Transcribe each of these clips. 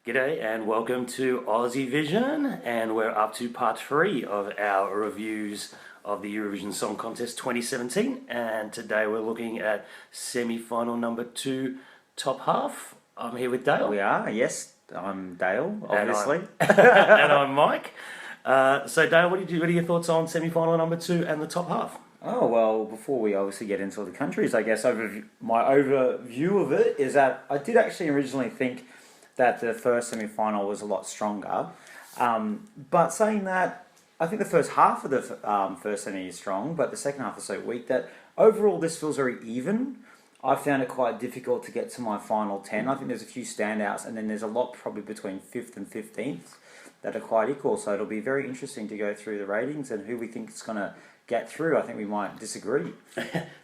G'day and welcome to Aussie Vision, and we're up to part 3 of our reviews of the Eurovision Song Contest 2017, and today we're looking at semi-final number 2, top half. I'm here with Dale. We are, yes. I'm Dale, obviously. And I'm Mike. So Dale, what are your thoughts on semi-final number 2 and the top half? Oh, well, before we obviously get into the countries, I guess my overview of it is that I did actually originally think that the first semi-final was a lot stronger. But saying that, I think the first half of the first semi is strong, but the second half is so weak that overall this feels very even. I found it quite difficult to get to my final 10. I think there's a few standouts, and then there's a lot probably between 5th and 15th that are quite equal. So it'll be very interesting to go through the ratings and who we think is going to get through. I think we might disagree.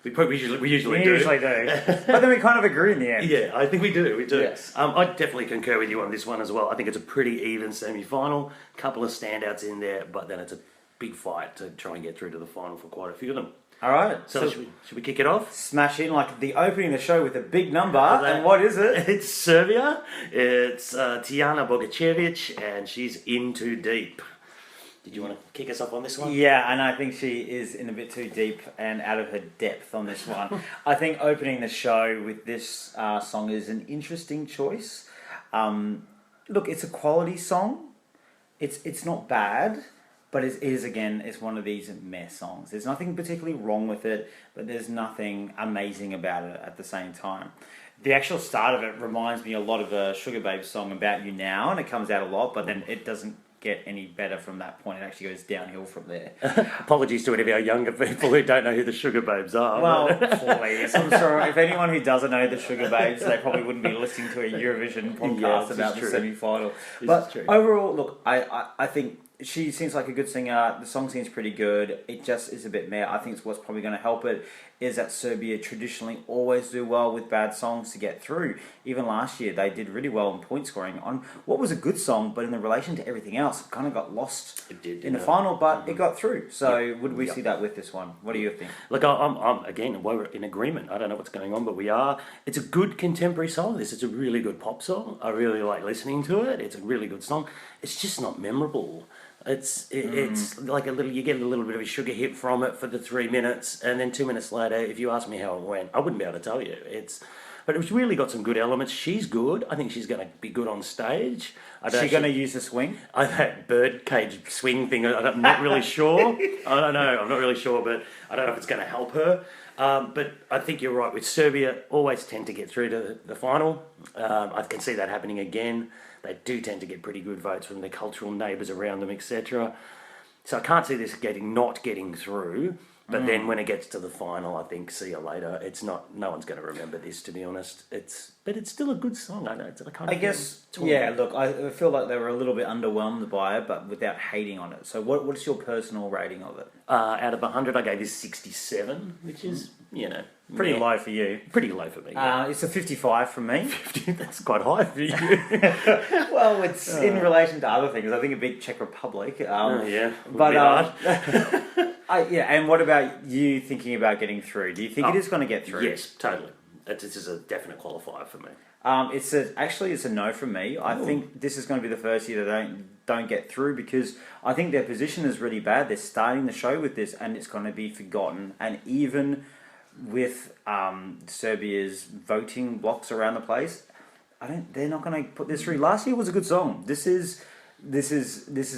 we usually do. But then we kind of agree in the end. Yeah, I think we do. Yes. I definitely concur with you on this one as well. I think it's a pretty even semi-final. Couple of standouts in there, but then it's a big fight to try and get through to the final for quite a few of them. All right. So should we kick it off? Smash in like the opening of the show with a big number. And what is it? It's Serbia. It's Tijana Bogačević, and she's In Too Deep. Did you want to kick us off on this one? Yeah, and I think she is in a bit too deep and out of her depth on this one. I think opening the show with this song is an interesting choice. Look, it's a quality song. It's not bad, but it is, again, it's one of these meh songs. There's nothing particularly wrong with it, but there's nothing amazing about it at the same time. The actual start of it reminds me a lot of a Sugar Babes song, About You Now, and it comes out a lot, but then it doesn't get any better from that point. It actually goes downhill from there. Apologies to any of our younger people who don't know who the Sugar Babes are. Well, please. I'm sure if anyone who doesn't know the Sugar Babes, they probably wouldn't be listening to a Eurovision podcast about the semi-final. But overall, look, I think she seems like a good singer. The song seems pretty good. It just is a bit meh. I think it's what's probably going to help it is that Serbia traditionally always do well with bad songs to get through. Even last year, they did really well in point scoring on what was a good song, but in the relation to everything else, it kind of got lost in the final, but it got through. So would we see that with this one? What do you think? Look, again, we're in agreement. I don't know what's going on, but we are. It's a good contemporary song. It's a really good pop song. I really like listening to it. It's a really good song. It's just not memorable. It's like you get a little bit of a sugar hit from it for the 3 minutes, and then 2 minutes later, if you ask me how it went, I wouldn't be able to tell you. But it's really got some good elements. She's good. I think she's going to be good on stage. Is she going to use the swing? That birdcage swing thing, I'm not really sure. I don't know. I'm not really sure, but I don't know if it's going to help her. But I think you're right. With Serbia, always tend to get through to the final. I can see that happening again. They do tend to get pretty good votes from their cultural neighbours around them, etc. So I can't see this not getting through. But then when it gets to the final, I think, see you later. No one's going to remember this, to be honest. But it's still a good song. I feel like they were a little bit underwhelmed by it, but without hating on it. So what's your personal rating of it? Out of 100, I gave this 67, which is, pretty low for you. Pretty low for me. Yeah. It's a 55 from me. 50, that's quite high for you. Well, it's in relation to other things. I think a big Czech Republic. And what about you thinking about getting through? Do you think it is going to get through? Yes, totally. This is a definite qualifier for me. It's a no from me. I think this is going to be the first year they don't get through because I think their position is really bad. They're starting the show with this, and it's going to be forgotten. And even with Serbia's voting blocks around the place, they're not going to put this through. Last year was a good song. This is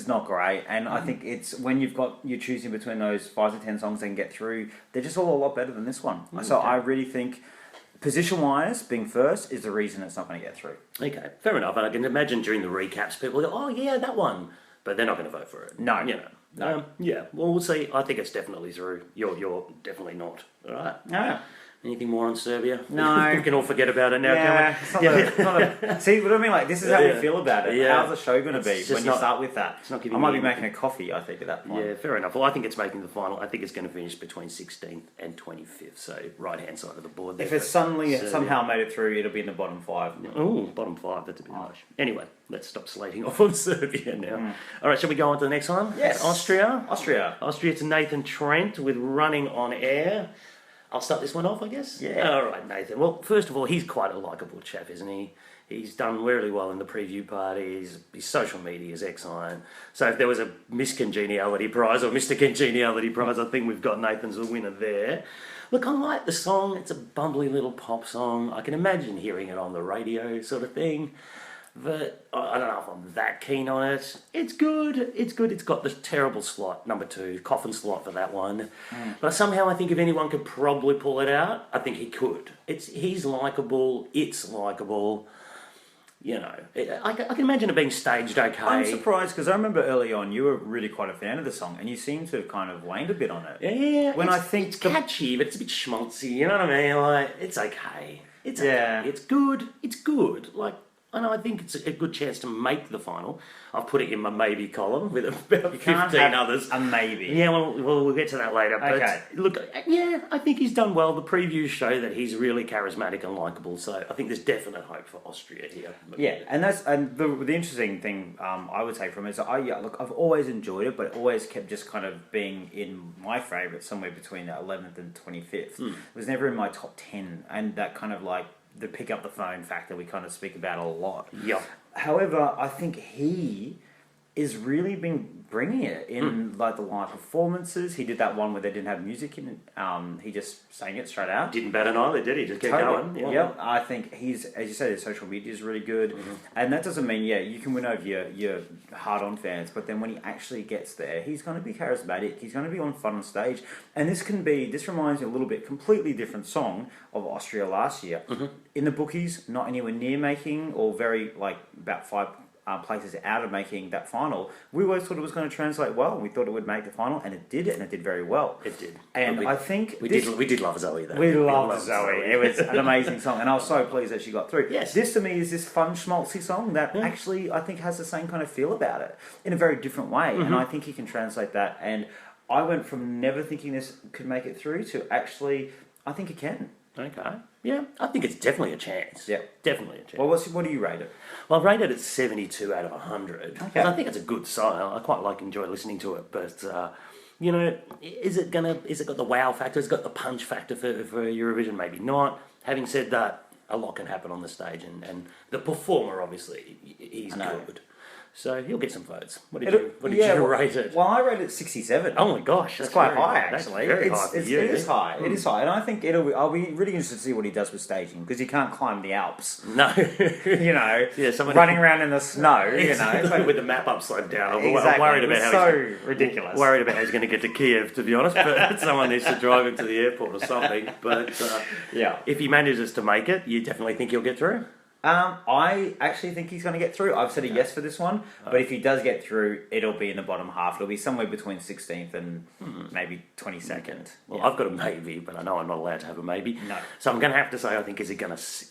not great, and I think it's when you're choosing between those 5 to 10 songs that can get through, they're just all a lot better than this one. So I really think, position-wise, being first is the reason it's not going to get through. Okay, fair enough. And I can imagine during the recaps, people go, "Oh yeah, that one," but they're not going to vote for it. No, no. Well, we'll see. I think it's definitely through. You're definitely not. All right. No. Anything more on Serbia? No. We can all forget about it now, can we? See what I mean? Like, this is how we feel about it. Yeah. How's the show going to be when you start with that? I might be making a coffee, I think, at that point. Yeah, fair enough. Well, I think it's making the final. I think it's going to finish between 16th and 25th, so right-hand side of the board. If it's somehow made it through, it'll be in the bottom 5. Oh, bottom 5, that's a bit harsh. Anyway, let's stop slating off on Serbia now. All right, shall we go on to the next one? Yes. Austria Austria to Nathan Trent with Running on Air. I'll start this one off, I guess. Yeah. All right, Nathan. Well, first of all, he's quite a likeable chap, isn't he? He's done really well in the preview parties. His social media is excellent. So if there was a Miss Congeniality prize or Mr. Congeniality prize, I think we've got Nathan's the winner there. Look, I like the song. It's a bumbly little pop song. I can imagine hearing it on the radio sort of thing. But I don't know if I'm that keen on it. It's good. It's good. It's got the terrible slot, number 2, coffin slot for that one. But somehow I think if anyone could probably pull it out, I think he could. He's likeable. It's likeable. You know, I can imagine it being staged okay. I'm surprised because I remember early on you were really quite a fan of the song, and you seem to have kind of waned a bit on it. Yeah, when I think it's catchy, but it's a bit schmaltzy. You know what I mean? Like, it's okay. It's okay. It's good. It's good. Like, I think it's a good chance to make the final. I've put it in my maybe column with about 15 others. A maybe. Yeah, well, we'll get to that later. But okay. Look, yeah, I think he's done well. The previews show that he's really charismatic and likeable. So I think there's definite hope for Austria here. Yeah, and the interesting thing I would take from it is I've always enjoyed it, but it always kept just kind of being in my favourite somewhere between the 11th and 25th. It was never in my top 10, and that kind of like the pick up the phone factor we kind of speak about a lot. Yeah. However, I think he is really been bringing it in like the live performances. He did that one where they didn't have music in it. He just sang it straight out. Didn't bat an eyelid, did he? Just kept going. Yeah. I think he's, as you say, his social media is really good. And that doesn't mean, you can win over your hard-on fans, but then when he actually gets there, he's going to be charismatic. He's going to be on fun on stage. And this reminds me a little bit, completely different song of Austria last year. In the bookies, not anywhere near making, or very, like, about 5 places out of making that final. We always thought it was going to translate well. We thought it would make the final, and it did, and it did very well. It did. And I think we did love Zoe though. We loved Zoe. It was an amazing song, and I was so pleased that she got through. Yes. This to me is this fun schmaltzy song that actually I think has the same kind of feel about it in a very different way, and I think he can translate that. And I went from never thinking this could make it through to actually, I think it can. Okay. Yeah, I think it's definitely a chance. Yeah. Definitely a chance. Well, what do you rate it? Well, I've rated it 72 out of 100. Okay. Because I think it's a good song. I quite enjoy listening to it. But, you know, is it got the wow factor? Has it got the punch factor for Eurovision? Maybe not. Having said that, a lot can happen on the stage. And the performer, obviously, he's good. So he'll get some votes. What did you rate it? Well, I rated it 67. Oh my gosh, that's quite high actually. That's very high for you. It is high. It is high, and I think I'll be really interested to see what he does with staging because he can't climb the Alps. No, you know, running around in the snow. You know, with the map upside down. Exactly. I'm worried about how ridiculous. Worried about how he's going to get to Kiev, to be honest. But someone needs to drive him to the airport or something. But if he manages to make it, you definitely think he'll get through. I actually think he's going to get through. I've said a yes for this one, but if he does get through, it'll be in the bottom half. It'll be somewhere between 16th and maybe 22nd. Well, I've got a maybe, but I know I'm not allowed to have a maybe. No. So I'm going to have to say I think he's just going to miss.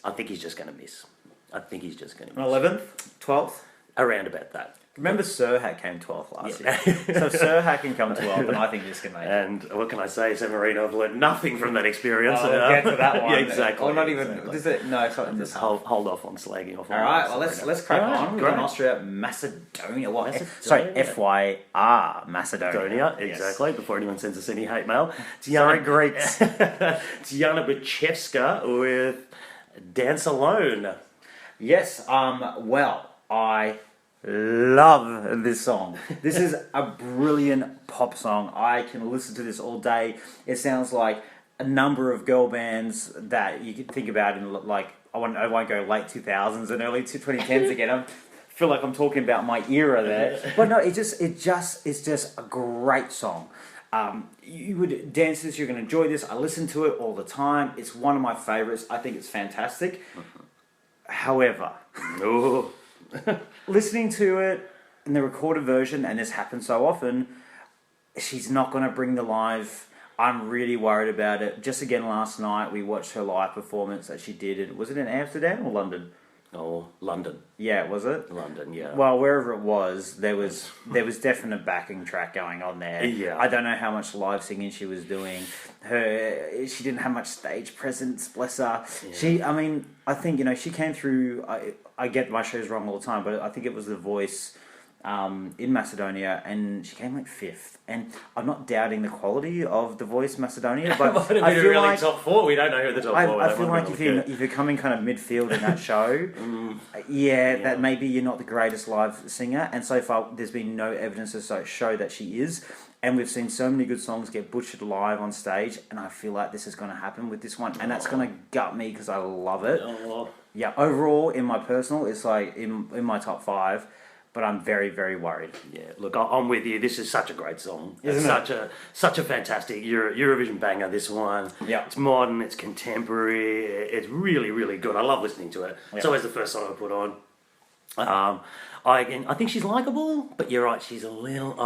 I think he's just going to miss. 11th? 12th? Around about that. Remember Serhat came 12th last year. So Serhat can come 12th, and I think this can make it. And what can I say, San Marino, I've learned nothing from that experience. We'll get to that one. Yeah, exactly. Or not even... Exactly. Is it? No, it's not. Just hold off on slagging off. All right, well, let's crack on. We've got Austria, Macedonia. FYR, Macedonia. Exactly, before anyone sends us any hate mail. Sorry, Greeks. Tiana Bachevska with Dance Alone. Yes, well, I love this song. This is a brilliant pop song. I can listen to this all day. It sounds like a number of girl bands that you could think about in like I won't go late 2000s and early 2010s again. I feel like I'm talking about my era there. But no, it's just a great song. You would dance this. You're going to enjoy this. I listen to it all the time. It's one of my favorites. I think it's fantastic. However, listening to it in the recorded version, and this happens so often, she's not going to bring the live. I'm really worried about it. Just again last night, we watched her live performance that she did. Was it in Amsterdam or London? Oh, London. Yeah, was it? London, yeah. Well, wherever it was, there was definite backing track going on there. Yeah. I don't know how much live singing she was doing. She didn't have much stage presence, bless her. Yeah. I think, she came through, I get my shows wrong all the time, but I think it was The Voice in Macedonia, and she came like 5th. And I'm not doubting the quality of The Voice Macedonia, but I feel really like top four. We don't know who the top four. I feel like if you're coming kind of midfield in that show, that maybe you're not the greatest live singer. And so far, there's been no evidence to show that she is. And we've seen so many good songs get butchered live on stage, and I feel like this is going to happen with this one, and that's going to gut me because I love it. Yeah, overall, in my personal, it's like in my top 5. But I'm very, very worried. Yeah, look, I'm with you. This is such a great song. Isn't it? Such a fantastic Eurovision banger, this one. Yeah. It's modern, it's contemporary, it's really, really good. I love listening to it. It's always the first song I put on. I think she's likeable, but you're right, she's a little...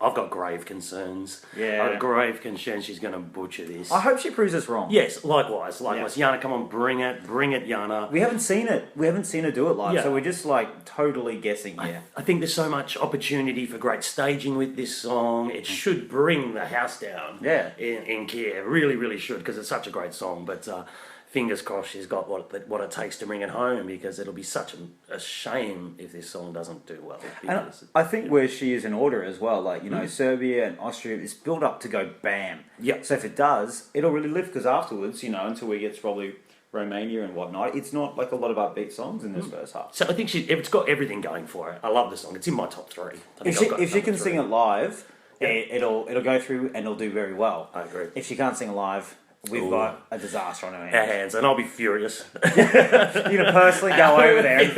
I've got grave concerns. Yeah. I've got grave concerns she's going to butcher this. I hope she proves us wrong. Yes, likewise. Yana, come on, bring it, Yana. We haven't seen it. We haven't seen her do it live, so we're just like totally guessing here. I think there's so much opportunity for great staging with this song. It should bring the house down. Yeah. In Kiev, really, really should, because it's such a great song. But fingers crossed she's got what it takes to bring it home, because it'll be such a shame if this song doesn't do well. And I think where she is in order as well, like, you know, Serbia and Austria is built up to go bam. Yeah. So if it does, it'll really lift, because afterwards, you know, until we get to probably Romania and whatnot, it's not like a lot of upbeat songs in this first half. So I think it's got everything going for it. I love the song. It's in my top 3. If she can sing it live, it'll go through and it'll do very well. I agree. If she can't sing it live, we've got a disaster on our hands, and I'll be furious. You're gonna personally go over there and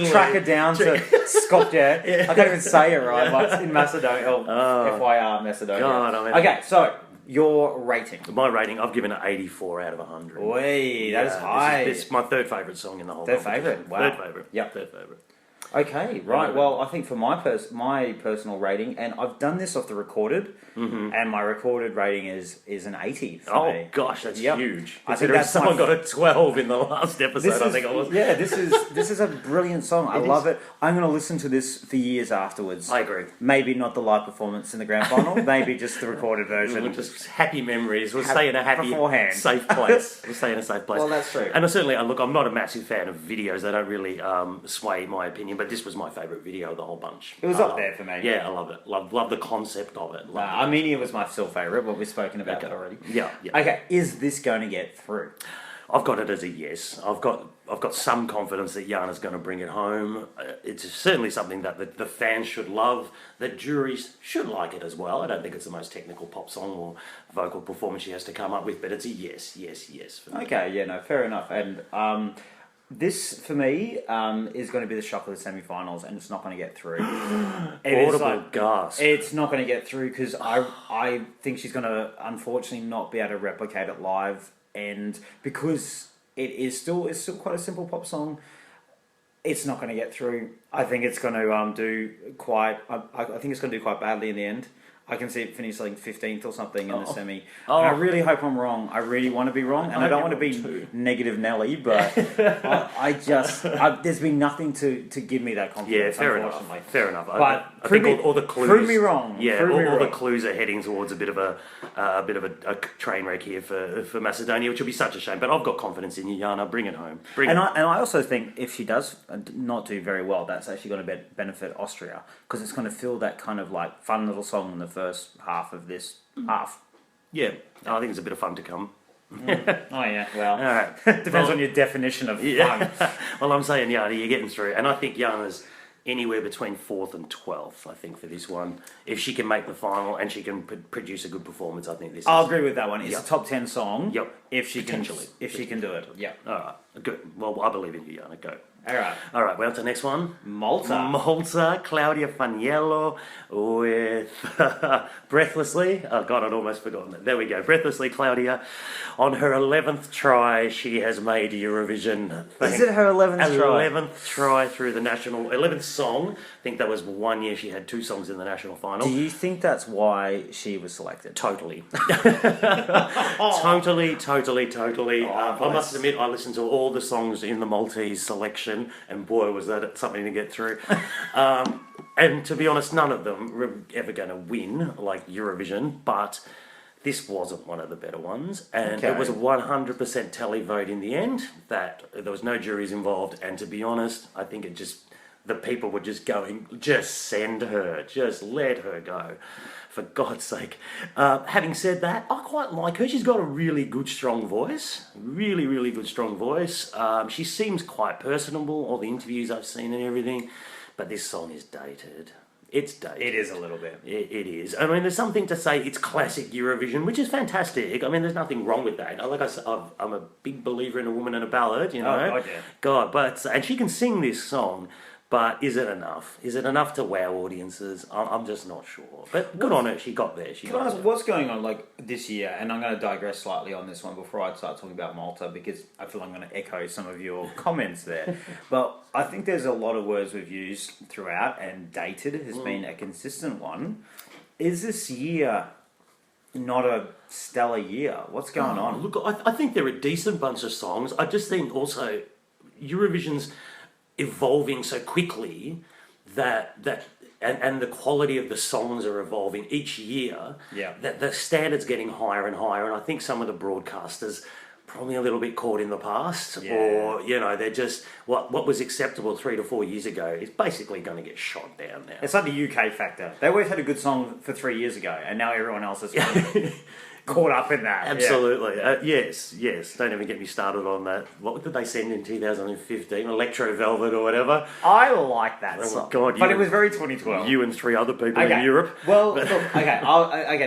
track her down to Skopje. I can't even say it right, but it's in Macedonia. FYR, Macedonia. God, okay, so your rating. My rating, I've given it 84 out of 100. Wait, that is high. It's my third favourite song in the whole. Third favourite. Wow. Third favourite. Yep. Third favourite. Okay, right. Well, I think for my personal rating, and I've done this off the recorded, and my recorded rating is an 80 for me. Gosh, that's huge. I think that's someone got a 12 in the last episode. I think it was. Yeah, this is a brilliant song. I love it. I'm going to listen to this for years afterwards. I agree. Maybe not the live performance in the grand final. Maybe just the recorded version. Just happy memories. We'll stay in a happy, safe place. We'll stay in a safe place. Well, that's true. And I'm not a massive fan of videos. They don't really sway my opinion. But this was my favourite video of the whole bunch. It was up there for me. Yeah, I love it. Love the concept of it. Armenia was my still favourite, but we've spoken about that already. Yeah. Okay, is this going to get through? I've got it as a yes. I've got some confidence that Jana's going to bring it home. It's certainly something that the fans should love. That juries should like it as well. I don't think it's the most technical pop song or vocal performance she has to come up with, but it's a yes for me. Okay, yeah, no, fair enough. And this, for me, is going to be the shock of the semi-finals, and it's not going to get through. Audible gasp. It's not going to get through, because I think she's going to, unfortunately, not be able to replicate it live, and because it's still quite a simple pop song, it's not going to get through. I think it's going to do quite... I think it's going to do quite badly in the end. I can see it finish like 15th or something in the semi. And I really hope I'm wrong. I really want to be wrong, and I don't want to be negative Nelly, but there's been nothing to give me that confidence. Yeah, fair enough. But I think all the clues. Prove me wrong. Yeah, all the clues are heading towards a bit of a train wreck here for Macedonia, which will be such a shame. But I've got confidence in you, Jana. Bring it home. I also think if she does not do very well, that's actually going to benefit Austria, because it's going to fill that kind of like fun little song in the first half of this half. Yeah, I think it's a bit of fun to come. Oh yeah, well, all right. Depends on your definition of fun. Well, I'm saying, Jana, you're getting through, and I think Jana's anywhere between 4th and 12th. I think for this one, if she can make the final and she can produce a good performance, I think this. I'll agree with that one. It's a top 10 song. Yep. If she can do it. Yeah. All right. Good. Well, I believe in you, Jana. Go. All right. Well, to the next one. Malta. Claudia Faniello with Breathlessly. Oh, God, I'd almost forgotten it. There we go. Breathlessly, Claudia. On her 11th try, she has made Eurovision. Is it her 11th try? 11th try through the national... 11th song. I think that was one year she had 2 songs in the national final. Do you think that's why she was selected? Totally. Totally. I must admit, I listened to all the songs in the Maltese selection, and boy, was that something to get through. And to be honest, none of them were ever going to win, like Eurovision, but this wasn't one of the better ones, and it was a 100% tally vote in the end, that there was no juries involved, and to be honest, I think it just the people were just going, just send her, just let her go. For God's sake. Having said that, I quite like her. She's got a really good, strong voice. Really, really good, strong voice. She seems quite personable, all the interviews I've seen and everything. But this song is dated. It's dated. It is a little bit. It is. I mean, there's something to say it's classic Eurovision, which is fantastic. I mean, there's nothing wrong with that. Like I said, I'm a big believer in a woman and a ballad, you know. Oh, God, yeah. God, but... And she can sing this song... But is it enough? Is it enough to wow audiences? I'm just not sure. But good on her, she got there. Can I ask, what's going on like this year? And I'm going to digress slightly on this one before I start talking about Malta because I feel I'm going to echo some of your comments there. But I think there's a lot of words we've used throughout, and dated has been a consistent one. Is this year not a stellar year? What's going on? Look, I think they're a decent bunch of songs. I just think also Eurovision's evolving so quickly that and the quality of the songs are evolving each year. Yeah. That the standard's getting higher and higher, and I think some of the broadcasters probably a little bit caught in the past, or they're just what was acceptable 3 to 4 years ago is basically going to get shot down now. It's like the UK factor. They always had a good song for 3 years ago, and now everyone else is caught up in that. Absolutely. Yeah. Yes. Don't even get me started on that. What did they send in 2015? Electro Velvet or whatever? I like that Oh, song. God, but it was very 2012. You and 3 other people in Europe. Well, look, okay.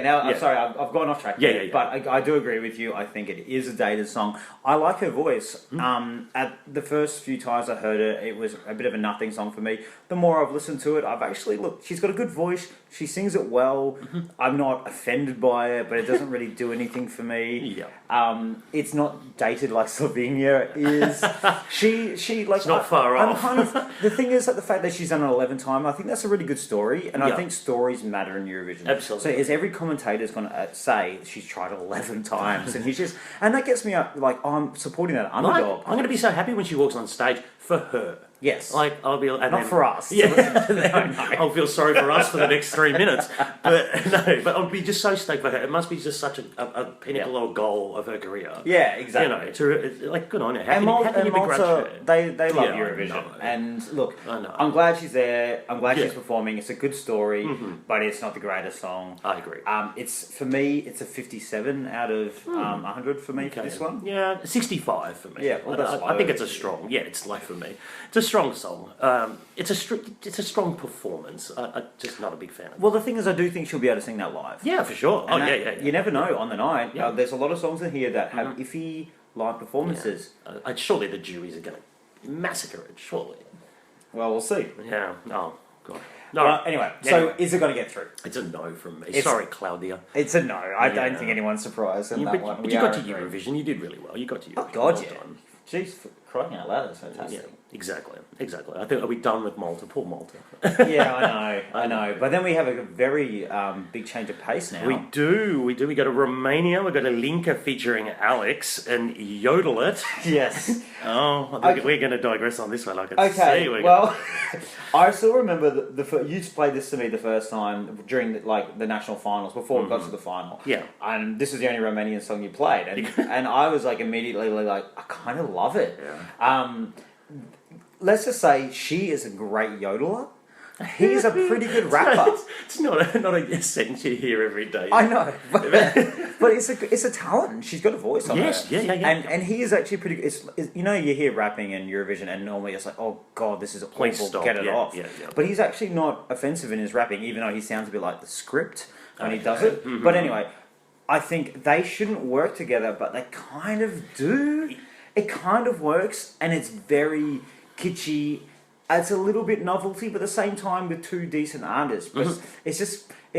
Now, I'm sorry, I've gone off track. Yeah. But I do agree with you. I think it is a dated song. I like her voice. At the first few times I heard it was a bit of a nothing song for me. The more I've listened to it, I've actually, she's got a good voice. She sings it well. I'm not offended by it, but it doesn't really do anything for me. Yeah. It's not dated like Slovenia is. She like... It's not far off. The thing is that the fact that she's done it 11 times, I think that's a really good story, and I think stories matter in Eurovision. Absolutely. So is every commentator's going to say she's tried it 11 times, and that gets me up, like, I'm supporting that underdog. I'm going to be so happy when she walks on stage for her. Yes. Like, I'll be... Not for us. Yeah. I'll feel sorry for us for the next 3 minutes. But I'll be just so stoked for her. It must be just such a pinnacle or goal of her career. Yeah, exactly. Good on her. And Malta, they love Eurovision. I know. And look, I know. I'm glad she's there. I'm glad she's performing. It's a good story, but it's not the greatest song. I agree. For me, it's a 57 out of 100 for me for this one. Yeah, 65 for me. Yeah, well, that's I think it's a strong. Yeah, it's low for me. It's a strong song. It's a strong performance. I'm just not a big fan of it. Well, the thing is, I do think she'll be able to sing that live. Yeah, for sure. And you never know on the night. Yeah. There's a lot of songs in here that have iffy live performances. Yeah. Surely the juries are going to massacre it. Surely. Well, we'll see. Yeah. Oh God. No. Anyway, so is it going to get through? It's a no from me. Sorry, Claudia. It's a no. I don't think anyone's surprised in that one. But you got to Eurovision. You did really well. You got to Eurovision. Oh God, Well yeah. done. Jeez, for crying out loud, that's fantastic. Yeah, exactly. I think, are we done with Malta? Poor Malta. Yeah, I know. But then we have a very big change of pace now. We do. We go to Romania. We go to Linka featuring Alex and Yodel It. Yes. Oh, I think we're going to digress on this one. I can see. Well, I still remember you played this to me the first time during the national finals before we got to the final. Yeah. And this is the only Romanian song you played, and I was like immediately like, I kind of love it. Yeah. Let's just say she is a great yodeler. He's a pretty good rapper. It's not a sentence you hear every day. I know, but it's a talent. She's got a voice on her. Yes, yeah. And he is actually pretty good. You hear rapping in Eurovision, and normally it's like, oh God, this is Please awful. stop. Get it off. Yeah. But he's actually not offensive in his rapping, even though he sounds a bit like the script when he does it. Mm-hmm. But anyway, I think they shouldn't work together, but they kind of do. It kind of works, and it's very kitschy. It's a little bit novelty, but at the same time with two decent artists. But it's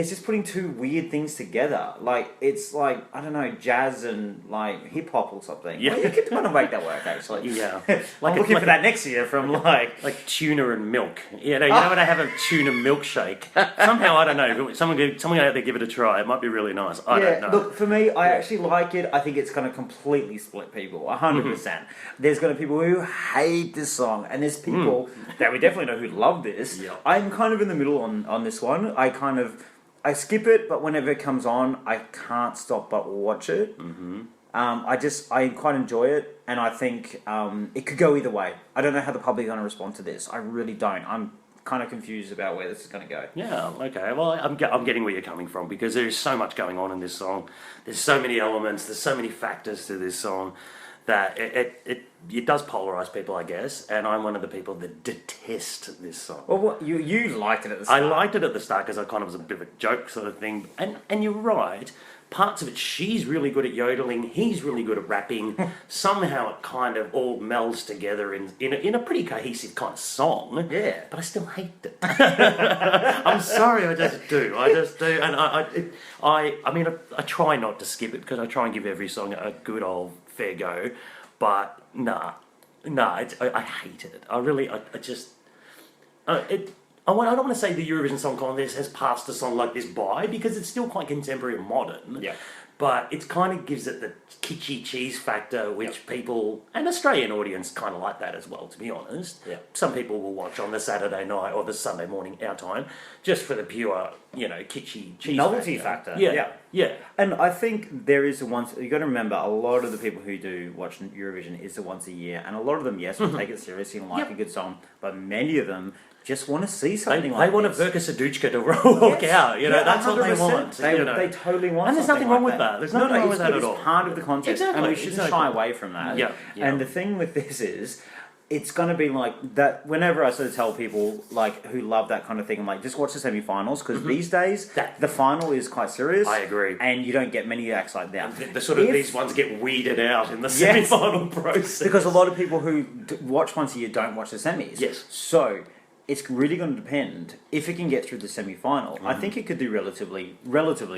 just putting two weird things together. Like it's like, I don't know, jazz and like hip hop or something. Yeah, well, you could kind of make that work actually. Yeah, I'm looking for that next year from like tuna and milk. You know when I have a tuna milkshake. Somehow I don't know. Someone out there give it a try. It might be really nice. I don't know. Look, for me, I actually like it. I think it's going to completely split people, 100%. There's going to be people who hate this song, and there's people that we definitely know who love this. Yeah. I'm kind of in the middle on this one. I skip it, but whenever it comes on, I can't stop but watch it. I quite enjoy it, and I think it could go either way. I don't know how the public are going to respond to this. I really don't. I'm kind of confused about where this is going to go. Yeah, okay. Well, I'm getting where you're coming from because there's so much going on in this song. There's so many elements. There's so many factors to this song that it does polarize people, I guess. And I'm one of the people that detest this song. Well, you liked it at the start. I liked it at the start because I kind of was a bit of a joke sort of thing. And you're right. Parts of it, she's really good at yodeling. He's really good at rapping. Somehow it kind of all melds together in a pretty cohesive kind of song. Yeah. But I still hate it. I'm sorry, I just do. And I mean, I try not to skip it because I try and give every song a good old fair go. But nah, I hated it. I don't want to say the Eurovision Song Contest has passed a song like this by because it's still quite contemporary and modern. Yeah. But it kind of gives it the kitschy cheese factor, which people, an Australian audience, kind of like that as well, to be honest. Yeah. Some people will watch on the Saturday night or the Sunday morning, our time, just for the pure, kitschy cheese Novelty factor. Yeah. And I think there is you got to remember, a lot of the people who do watch Eurovision is the once a year, and a lot of them, yes, will take it seriously and like a good song, but many of them just want to see something They want this. a Verka Saduchka to walk out. That's what they 100%. want. They totally want. And there's nothing wrong with that. There's nothing wrong with that at all. It's part of the contest, and we shouldn't shy away from that. Yeah. And the thing with this is, it's going to be like that. Whenever I sort of tell people like who love that kind of thing, I'm like, just watch the semi-finals because these days the final is quite serious. I agree, and you don't get many acts like that. These ones get weeded out in the semi-final process because a lot of people who watch once a year don't watch the semis. Yes, so. It's really going to depend if it can get through the semi-final. I think it could do relatively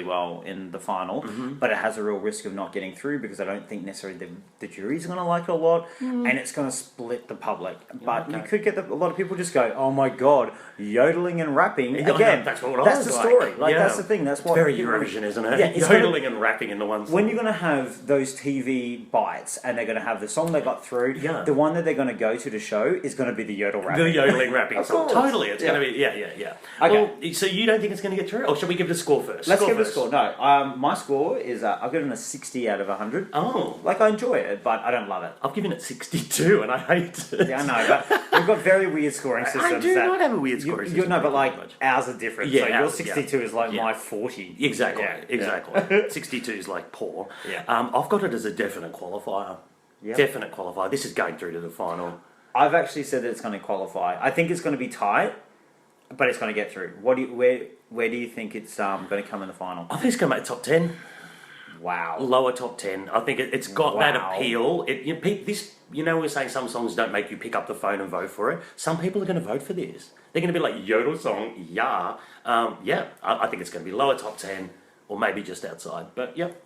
well in the final, but it has a real risk of not getting through because I don't think necessarily the jury's going to like it a lot, and it's going to split the public. But you could get a lot of people just go, "Oh my god, yodeling and rapping again." That's the story. That's the thing. That's what very Eurovision, isn't it? Yeah, yodeling and rapping in the one song. When you're going to have those TV bites and they're going to have the song they got through, the one that they're going to go to the show is going to be the yodel rapping. The yodeling rapping song. Totally, it's going to be, yeah. Okay. Well, so you don't think it's going to get through? Or shall we give it a score first? Let's give it a score. No, my score is, I've given it a 60 out of 100. Oh. Like, I enjoy it, but I don't love it. I've given it 62 and I hate it. Yeah, I know, but we've got very weird scoring systems. I do not have a weird scoring system. No, but like, ours are different. Yeah, so your 62 is like my 40. Exactly, exactly. 62 is like poor. Yeah. I've got it as a definite qualifier. Yep. Definite qualifier. This is going through to the final. I've actually said that it's going to qualify. I think it's going to be tight, but it's going to get through. Where do you think it's going to come in the final? I think it's going to make top 10. Wow. Lower top 10. I think it's got that appeal. We're saying some songs don't make you pick up the phone and vote for it. Some people are going to vote for this. They're going to be like, yodel song, yeah. I think it's going to be lower top 10 or maybe just outside. But, yep.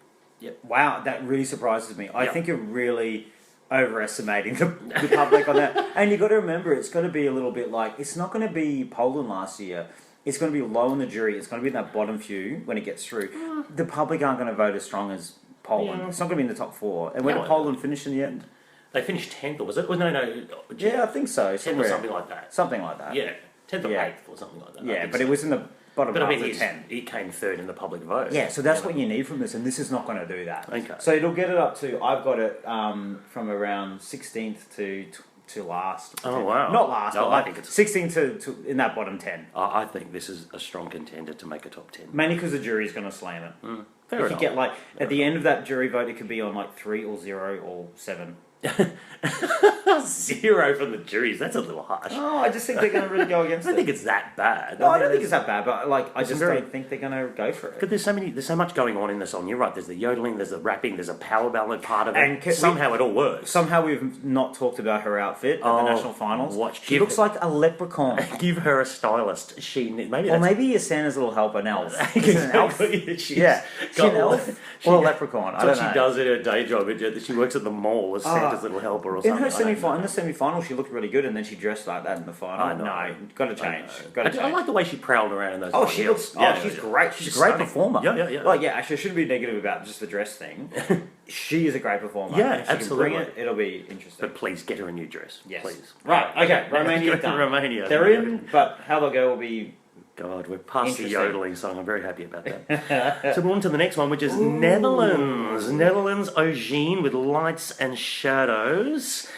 Wow, that really surprises me. I think you're really overestimating the public on that. And you've got to remember, it's going to be a little bit like, it's not going to be Poland last year. It's going to be low in the jury. It's going to be in that bottom few when it gets through. The public aren't going to vote as strong as Poland. Yeah. It's not going to be in the top 4. And where did Poland finish in the end? They finished 10th, or was it? No. Yeah, I think so. 10th or something like that. Something like that. Yeah, 10th or 8th or something like that. Yeah, but it was in the bottom half of the 10. He came third in the public vote. Yeah, so that's what you need from this, and this is not going to do that. Okay. So it'll get it up to, I've got it from around 16th to last. Oh, wow. Not last, no, but I think it's 16 to in that bottom 10. I think this is a strong contender to make a top 10. Mainly because the jury's going to slam it. Fair enough. You get like, at the end of that jury vote, it could be on like 3 or 0 or 7. 0 from the juries. That's a little harsh. Oh, I just think they're going to really go against I don't think it's that bad. No, I don't think it's that bad, but like I just don't think they're going to go for it. But there's so much going on in the song. You're right. There's the yodeling, there's the rapping, there's a power ballad part of it, and somehow it all works. Somehow we've not talked about her outfit at the national finals. She looks like a leprechaun. Give her a stylist. Maybe a Santa's little helper, an elf. She's an elf. She's an elf or a leprechaun. I don't know. She does in her day job. She works at the mall as Santa's little helper or something. In the semi-final, she looked really good, and then she dressed like that in the final. No, got to change. I like the way she prowled around in those. Oh, she looks. She's great. She's a great performer. Yeah. Like, actually, I shouldn't be negative about just the dress thing. She is a great performer. Yeah, if she absolutely. can bring it, it'll be interesting. But please get her a new dress. Yes. Please. Right. Okay. Romania done. Romania. They're in, but how they'll go will be God, we're past the Interesting. yodeling song. I'm very happy about that. So we're on to the next one, which is Netherlands. Netherlands, Eugene with Lights and Shadows.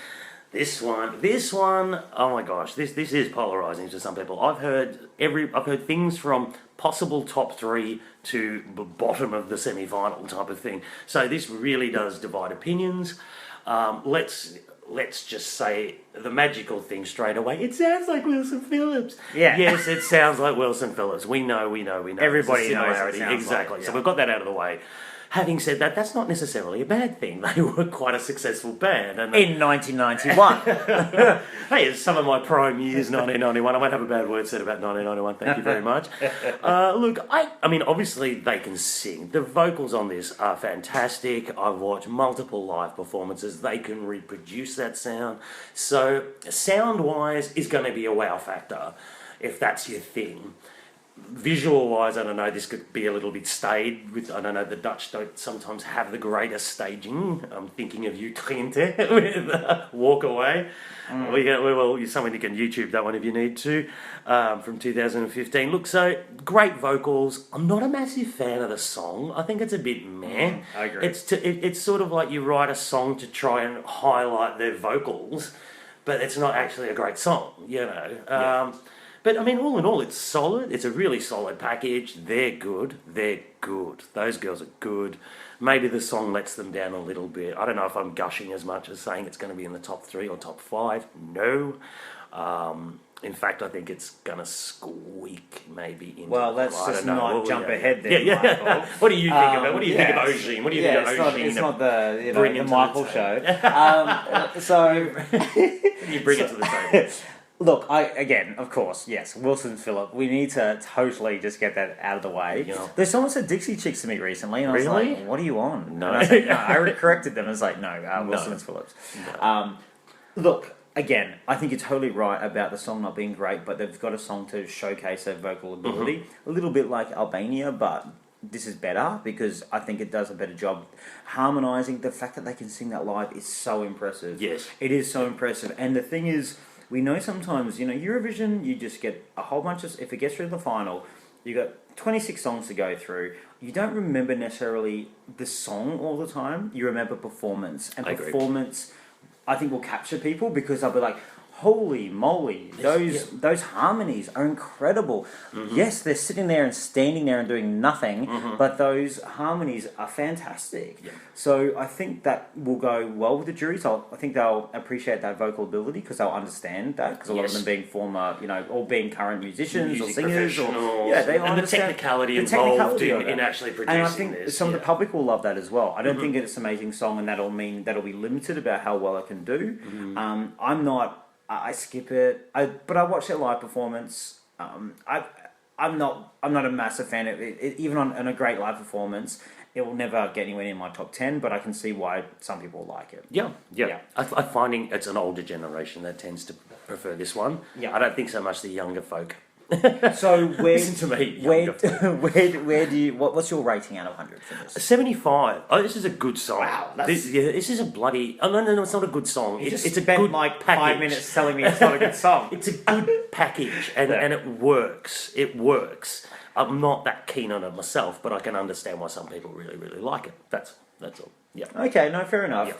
This one, oh my gosh, this is polarizing to some people. I've heard things from possible top 3 to the bottom of the semi-final type of thing. So this really does divide opinions. Let's just say the magical thing straight away. It sounds like Wilson Phillips. Yeah. Yes, it sounds like Wilson Phillips. We know. Everybody It's a knows it similarity. sounds Exactly. like, So yeah. we've got that out of the way. Having said that, that's not necessarily a bad thing. They were quite a successful band. And In 1991. hey, it's some of my prime years, 1991. I won't have a bad word said about 1991. Thank you very much. Look, I mean, obviously they can sing. The vocals on this are fantastic. I've watched multiple live performances. They can reproduce that sound. So sound-wise is going to be a wow factor, if that's your thing. Visual-wise, I don't know, this could be a little bit staid. I don't know, the Dutch don't sometimes have the greatest staging. I'm thinking of you, Trente, with Walk Away. Someone you can YouTube that one if you need to, from 2015. Look, so, great vocals. I'm not a massive fan of the song. I think it's a bit meh. I agree. It's sort of like you write a song to try and highlight their vocals, but it's not actually a great song, you know. Yeah. But, I mean, all in all, it's solid. It's a really solid package. They're good. Those girls are good. Maybe the song lets them down a little bit. I don't know if I'm gushing as much as saying it's going to be in the top 3 or top 5. No. In fact, I think it's going to squeak maybe into... Well, let's just not jump ahead there, Yeah. Michael. What do you think of it? What do you think of Eugene? What do you think of Eugene? It's not the bring the it to Michael the show. You bring it to the table. Look, of course, yes, Wilson Phillip. We need to totally just get that out of the way. Yeah. There's someone said Dixie Chicks to me recently, and I was Really? like, "What are you on?" No. And I was like, no. I corrected them. I was like, "No, Wilson Phillips." No. Look, again, I think you're totally right about the song not being great, but they've got a song to showcase their vocal ability. A little bit like Albania, but this is better because I think it does a better job harmonising. The fact that they can sing that live is so impressive. Yes. It is so impressive. And the thing is, we know sometimes, Eurovision, you just get a whole bunch of... If it gets through the final, you got 26 songs to go through. You don't remember necessarily the song all the time. You remember performance. And I agree. performance, I think, will capture people because they'll be like, holy moly, those harmonies are incredible. Yes, they're sitting there and standing there and doing nothing, but those harmonies are fantastic. Yeah. So I think that will go well with the juries. I think they'll appreciate that vocal ability because they'll understand that, because a lot of them being former, or being current musicians or Music singers. professionals. They And the understand technicality the involved technicality of it. in actually producing And I think this. some of the public will love that as well. I don't think it's an amazing song, and that'll mean that'll be limited about how well it can do. I skip it, but I watch their live performance. I'm not a massive fan of it. Even on a great live performance, it will never get anywhere in my top 10. But I can see why some people like it. Yeah. Yeah. I'm finding it's an older generation that tends to prefer this one. Yeah. I don't think so much the younger folk. So Listen to me, younger folk. where do you? What's your rating out of 100 for this? 75. Oh, this is a good song. Wow, This is a bloody... Oh, no, it's not a good song. You just it's a spent good like package. 5 minutes telling me it's not a good song. It's a good package, and it works. It works. I'm not that keen on it myself, but I can understand why some people really, really like it. That's all. Yeah. Okay, no, fair enough. Yeah.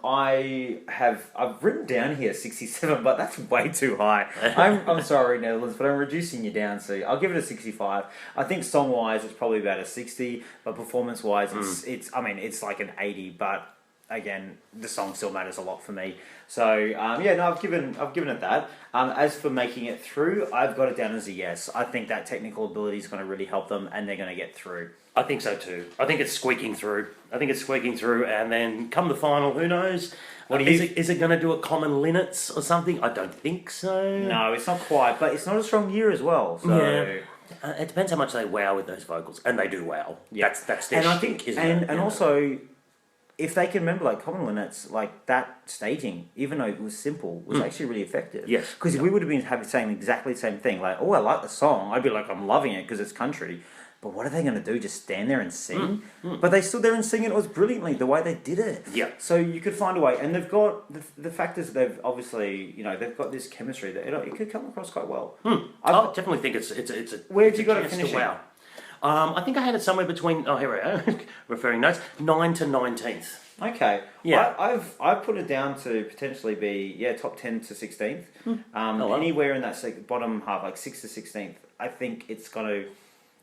I've written down here 67, but that's way too high. I'm sorry, Netherlands, but I'm reducing you down, so I'll give it a 65. I think song wise it's probably about a 60, but performance wise it's like an 80. But again, the song still matters a lot for me. So I've given it that. As for making it through, I've got it down as a yes. I think that technical ability is going to really help them, and they're going to get through. I think so too. I think it's squeaking through. And then come the final, who knows? Is it going to do a common Linnets or something? I don't think so. No, it's not quite, but it's not a strong year as well. So. Yeah. It depends how much they wow with those vocals, and they do wow. Yeah, that's their shtick, isn't it? And also, if they can remember, like common Linnets, like that staging, even though it was simple, was actually really effective. Yes. Because if we would have been saying exactly the same thing, like, oh, I like the song, I'd be like, I'm loving it because it's country. but what are they going to do? Just stand there and sing? But they stood there and sing, and it was brilliantly the way they did it. Yeah. So you could find a way, and they've got the fact is that they've obviously, they've got this chemistry that it could come across quite well. I definitely think it's a. Where have it's you a got it chance to finishing? wow. I think I had it somewhere between. Oh, here we are. Referring notes. 9 to 19th. Okay. Yeah. I've put it down to potentially be top 10 to 16th. Anywhere in that bottom half, like 6th to 16th. I think it's gonna.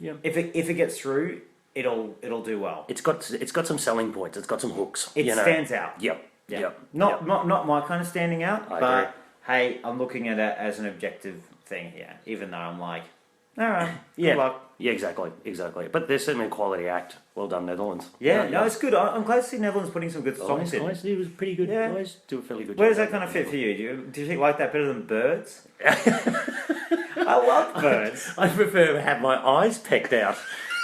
Yeah. If it gets through, it'll do well. It's got some selling points. It's got some hooks. It stands out. Yep. Yeah. Yep. Not my kind of standing out, I but agree. hey, I'm looking at it as an objective thing here, even though I'm like, all right, Yeah. good luck. Yeah, exactly. But there's certainly a quality act. Well done, Netherlands. Yeah, no, it's good. I'm glad to see Netherlands putting some good songs in. Nice. It was pretty good. Yeah. Guys do a fairly good Where job. does that kind of fit for you? Do you like that better than Birds? I love Birds. I prefer to have my eyes pecked out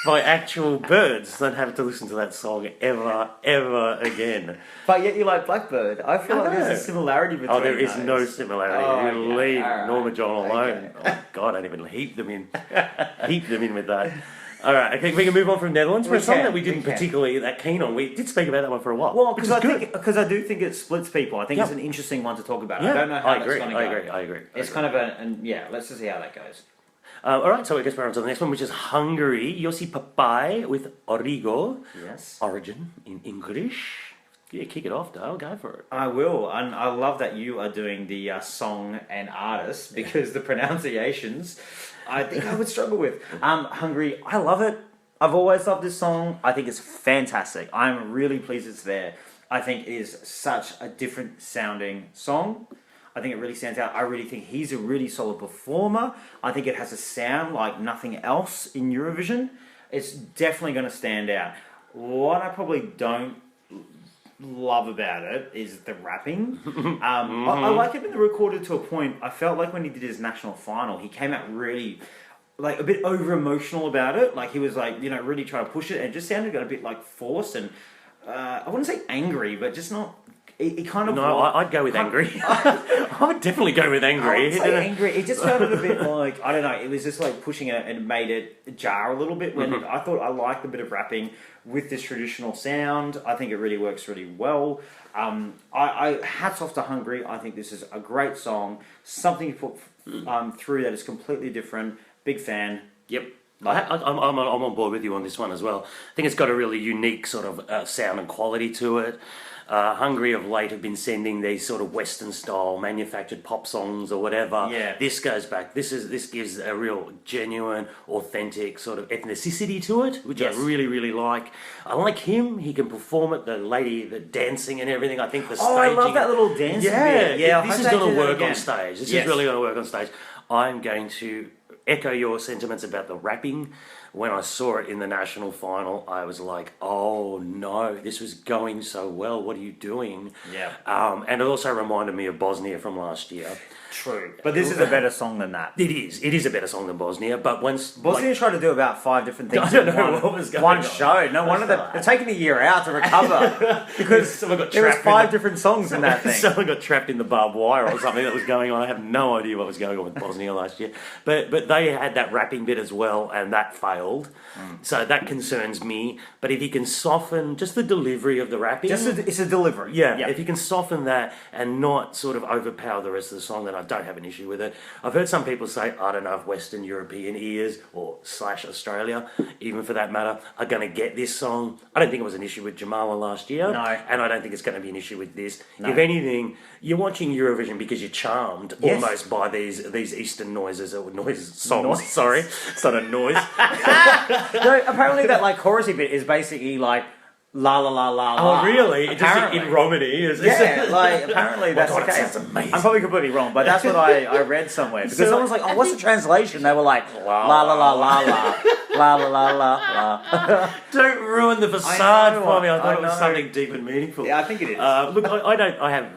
by actual birds than have to listen to that song ever again. But yet you like Blackbird. I feel like there's a similarity between Oh, there is those. no similarity. Oh, You okay. leave All right. Norma John alone. Okay. Oh, God, I don't even heap them in with that. All right, okay, we can move on from Netherlands for a song that we didn't particularly that keen on. We did speak about that one for a while. Well, which because is good. I do think it splits people. I think it's an interesting one to talk about. Yeah, I don't know how I that's agree. going to go. I agree. It's kind of let's just see how that goes. All right, so I guess we're on to the next one, which is Hungary. Yossi Papai with Origo. Yes. Origin in English. Yeah, kick it off, Dale. Go for it. I will, and I love that you are doing the song and artist because the pronunciations, I think I would struggle with. Hungry, I love it. I've always loved this song. I think it's fantastic. I'm really pleased it's there. I think it is such a different sounding song. I think it really stands out. I really think he's a really solid performer. I think it has a sound like nothing else in Eurovision. It's definitely going to stand out. What I probably don't love about it is the rapping. I like it in the recorded to a point. I felt like when he did his national final, he came out really like a bit over emotional about it. Like he was like, really trying to push it, and it just sounded a bit like forced and I wouldn't say angry, but just not. It kind of. No, I'd go with angry. I would definitely go with angry. I would say angry. It just sounded a bit like, I don't know. It was just like pushing it and made it jar a little bit. When I thought I liked a bit of rapping with this traditional sound. I think it really works really well. I hats off to Hungary. I think this is a great song. Something to put through that is completely different. Big fan. Yep. I'm on board with you on this one as well. I think it's got a really unique sort of sound and quality to it. Hungary of late have been sending these sort of Western style manufactured pop songs or whatever. Yeah. This goes back. This gives a real genuine, authentic sort of ethnicity to it, which I really, really like. I like him. He can perform it. The lady, the dancing and everything. I think the staging. I love that little dancing bit. Yeah, this is going to work on stage. This is really going to work on stage. I'm going to echo your sentiments about the rapping. When I saw it in the national final, I was like, oh no, this was going so well. What are you doing? Yeah. And it also reminded me of Bosnia from last year. True. But this is a better song than that. It is. It is a better song than Bosnia. But once Bosnia tried to do about 5 different things. I don't know what was going on. One show. No wonder they're taking a year out to recover because someone got there was trapped 5 different songs in that thing. Someone got trapped in the barbed wire or something that was going on. I have no idea what was going on with Bosnia last year. But they had that rapping bit as well, and that failed. So that concerns me. But if you can soften just the delivery of the rapping, It's a delivery. Yeah, if you can soften that and not sort of overpower the rest of the song, then I don't have an issue with it. I've heard some people say, I don't know if Western European ears or / Australia, even for that matter, are going to get this song. I don't think it was an issue with Jamala last year. No. And I don't think it's going to be an issue with this. No. If anything, you're watching Eurovision because you're charmed almost by these Eastern noises or songs. Sorry, it's not a noise. No, apparently that like chorusy bit is basically like la la la la la. Oh, really? Apparently. Just in Romany? Yeah, like apparently that's God, the that case. sounds amazing. I'm probably completely wrong, but that's what I read somewhere. Because someone's like, oh, what's the translation? They were like, la la la la la. La la la la la. Don't ruin the facade for me. I thought I it was know. something deep and meaningful. Yeah, I think it is. Look,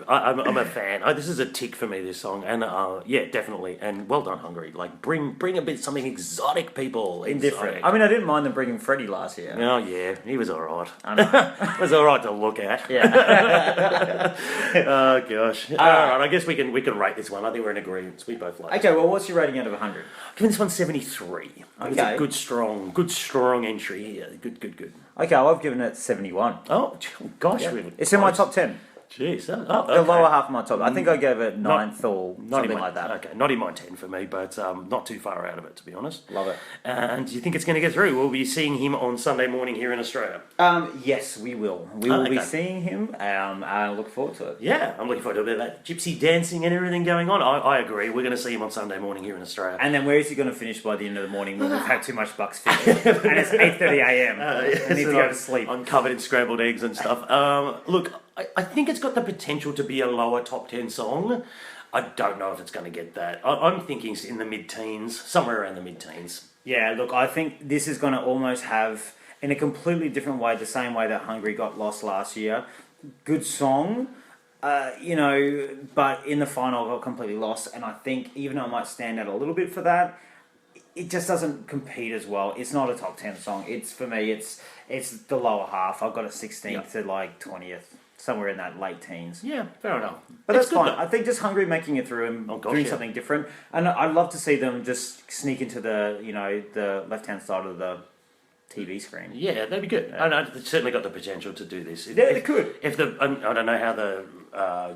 I'm a fan. This is a tick for me, this song, and yeah, definitely. And well done, Hungary. Like, bring a bit something exotic, people. Indifferent. I mean, I didn't mind them bringing Freddie last year. Oh yeah, he was all right. I know. It was all right to look at. Yeah. Oh gosh. All right. I guess we can rate this one. I think we're in agreement. We both like. Okay. Well, what's your rating out of 100? Giving this one 73. It's a good, strong good strong entry here. Good. Okay, well, I've given it 71. Oh gosh, Yeah. really It's in my top 10. Jeez, The okay. lower half of my top. I think I gave it ninth or Not in something my, like that. Okay, not in my 10 for me, but not too far out of it, to be honest. Love it. And do you think it's going to get through? We'll be seeing him on Sunday morning here in Australia. Yes, we will. We will be Okay. seeing him. I look forward to it. Yeah, I'm looking forward to a bit of that gypsy dancing and everything going on. I agree. We're going to see him on Sunday morning here in Australia. And then where is he going to finish by the end of the morning when we've had too much Bucks fitness? And it's 8:30 a.m. I need to go to sleep. I'm covered in scrambled eggs and stuff. Look, I think it's got the potential to be a lower top 10 song. I don't know if it's going to get that. I'm thinking in the mid-teens, somewhere around the mid-teens. Yeah, look, I think this is going to almost have, in a completely different way, the same way that Hungary got lost last year. Good song, but in the final got completely lost. And I think even though it might stand out a little bit for that, it just doesn't compete as well. It's not a top 10 song. For me, it's the lower half. I've got a 16th to 20th. Somewhere in that late teens. Yeah, fair enough. But that's fine. I think just Hungary making it through and doing yeah. something different. And I'd love to see them just sneak into the left-hand side of the TV screen. Yeah, that'd be good. Yeah. I know they've certainly got the potential to do this. They could. If I don't know how the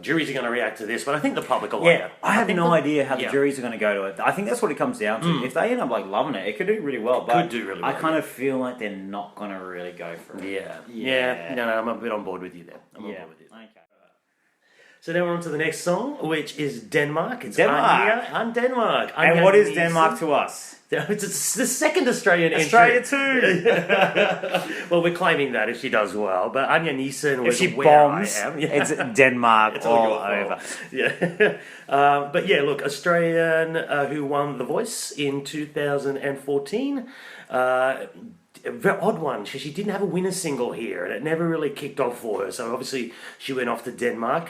juries are going to react to this, but I think the public will Yeah, like it. I have no idea how the yeah. juries are going to go to it. I think that's what it comes down to. If they end up loving it, it could do really well. But could do really I well, kind of feel like they're not going to really go for it. Yeah. No, I'm a bit on board with you there. I'm on board with you. Okay. So now we're on to the next song, which is Denmark. It's Denmark. Anya and Denmark. And Anya what is Nielsen. Denmark to us? It's the second Australian Australia entry. too. Well, we're claiming that if she does well. But Anya Nielsen was If she Where bombs, I Am. it's Denmark It's all your fault. over. Yeah. But yeah, look, Australian who won The Voice in 2014. A very odd one. She didn't have a winner single here, and it never really kicked off for her. So obviously she went off to Denmark,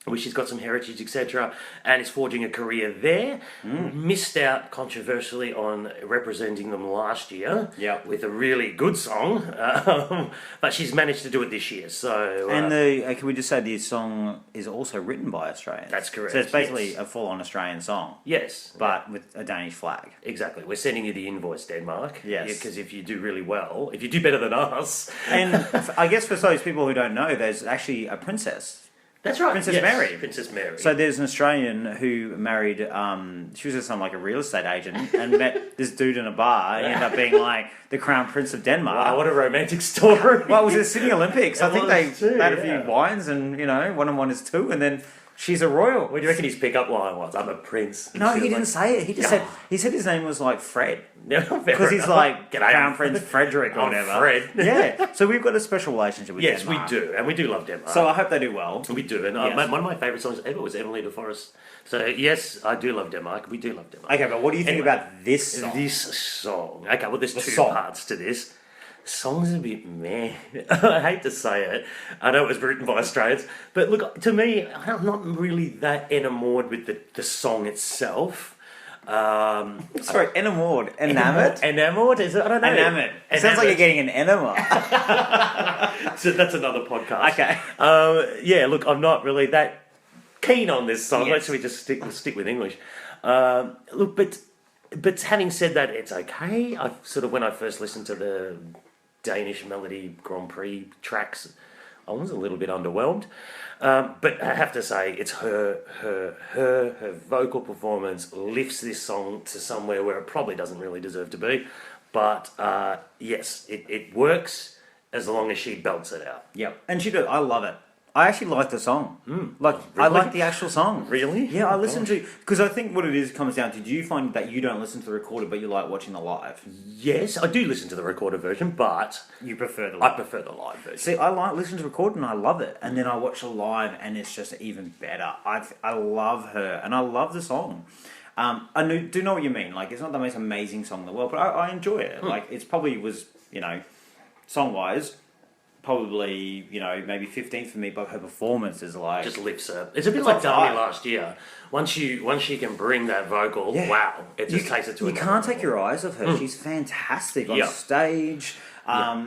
where she's got some heritage, etc., and is forging a career there. Missed out controversially on representing them last year with a really good song, but she's managed to do it this year. So And can we just say the song is also written by Australians? That's correct, So it's basically yes. a full-on Australian song, yes, but with a Danish flag. exactly. We're sending you the invoice, Denmark. Yes. Because if you do really well, if you do better than us, And I guess for those people who don't know, there's actually a princess. that's right, Princess yes, Mary. Princess Mary. So there's an Australian who married, she was just some a real estate agent and met this dude in a bar and ended up being the Crown Prince of Denmark. wow, what a romantic story. Well, it was the Sydney Olympics. I It think was they too, had a yeah. few wines and, 1 and 1 is 2 and then she's a royal. What do you reckon his pickup line was? I'm a prince. No, he didn't say it. He just said his name was Fred. Because He's Crown Prince Frederick or I'm whatever. Fred. Yeah. So we've got a special relationship with Yes, Denmark. we do, and we do love Denmark. So I hope they do well. We do, and Yes. one of my favourite songs ever was Emily de Forest. So yes, I do love Denmark. We do love Denmark. Okay, but what do you think Anyway, about this song? This song. Okay, well, there's two song. parts to this. The song's a bit meh. I hate to say it. I know it was written by Australians, but look, to me, I'm not really that enamored with the song itself. Sorry, enamored. Enamored? Enamored? Is it? I don't know. Enamored. It sounds like you're getting an enema. So that's another podcast. Okay. Yeah, look, I'm not really that keen on this song. Yes. Let's just stick with English. Look, but having said that, it's okay. I when I first listened to the Danish Melody Grand Prix tracks, I was a little bit underwhelmed. But I have to say, it's her vocal performance lifts this song to somewhere where it probably doesn't really deserve to be. But yes, it works as long as she belts it out. Yep. And she did. I love it. I actually like the song. I Really? like the actual song. Really? Yeah, I listen to... Because I think what it is comes down to, do you find that you don't listen to the recorded, but you like watching the live? Yes, I do listen to the recorded version, but You prefer the I live? prefer the live version. See, I like listening to recorded and I love it. And then I watch the live and it's just even better. I love her and I love the song. I do know what you mean. It's not the most amazing song in the world, but I enjoy it. It's probably was, song-wise... probably, maybe 15th for me, but her performance is Just lifts her. It's a bit like top Dami five. last year. Once she can bring that vocal, wow, it just takes it to You another can't take level. your eyes off her. She's fantastic on Yeah. stage.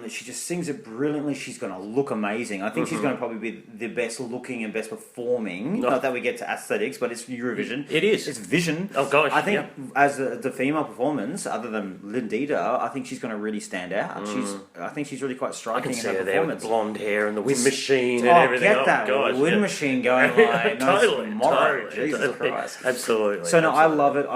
She just sings it brilliantly. She's going to look amazing. I think she's going to probably be the best looking and best performing. Not that we get to aesthetics, but it's Eurovision. It is. It's vision. Oh gosh, I think as the female performance, other than Lindita, I think she's going to really stand out. I think she's really quite I striking can in see her her there with performance. the blonde hair and the wind machine and Oh, everything. get that gosh, wind machine going like no tomorrow. totally. Jesus Christ. Absolutely. So no, I absolutely. love it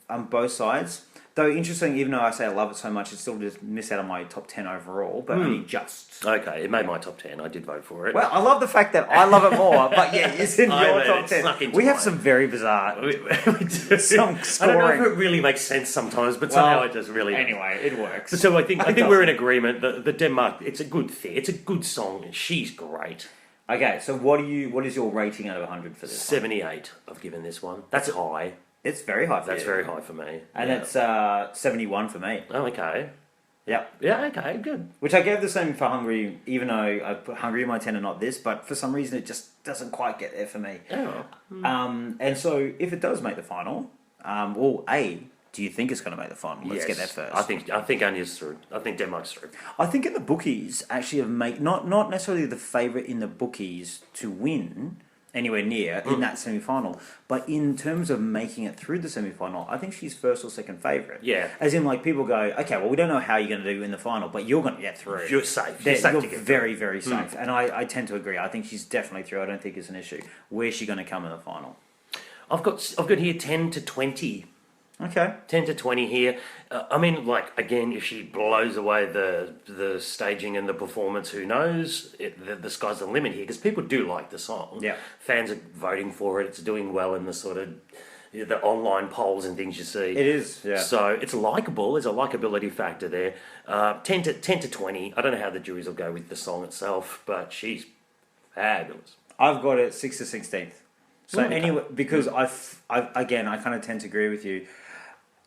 on both sides. Though interesting, even though I say I love it so much, it still just missed out on my top 10 overall, but only just. Okay, it made my top 10. I did vote for it. Well, I love the fact that I love it more, but yeah, it's in your top it 10. snuck into We have mine. some very bizarre we do. some I don't know scoring. if it really makes sense sometimes, but somehow it just really. Anyway, it works. So I think we're in agreement that the Denmark. It's a good thing. It's a good song. She's great. Okay, so what is your rating out of 100 for this? 78. I've given this one. That's high. It's very high for That's you. very high for me. And yeah. it's 71 for me. Oh, okay. Yep. Yeah. Okay. Good. Which I gave the same for Hungary, even though I put Hungary in my 10 and not this, but for some reason it just doesn't quite get there for me. Oh. And so if it does make the final, do you think it's going to make the final? Let's get there first. I think Anya's through. I think Denmark's through. I think in the bookies actually have made not necessarily the favourite in the bookies to win anywhere near in that semi-final, but in terms of making it through the semi-final, I think she's first or second favourite. Yeah. As in, like, people go, okay, well, we don't know how you're going to do in the final, but you're going to get through. You're safe. You're to get very, through. very safe. And I tend to agree. I think she's definitely through. I don't think it's an issue. Where's she going to come in the final? I've got here 10 to 20. Okay. 10 to 20 here. I mean, like, again, if she blows away the staging and the performance, who knows? The sky's the limit here, because people do like the song. Yeah. Fans are voting for it. It's doing well in the sort of the online polls and things you see. It is, yeah. So it's likable. There's a likability factor there. 10 to 20. I don't know how the juries will go with the song itself, but she's fabulous. I've got it 6 to 16th. So Okay. anyway, because I kind of tend to agree with you.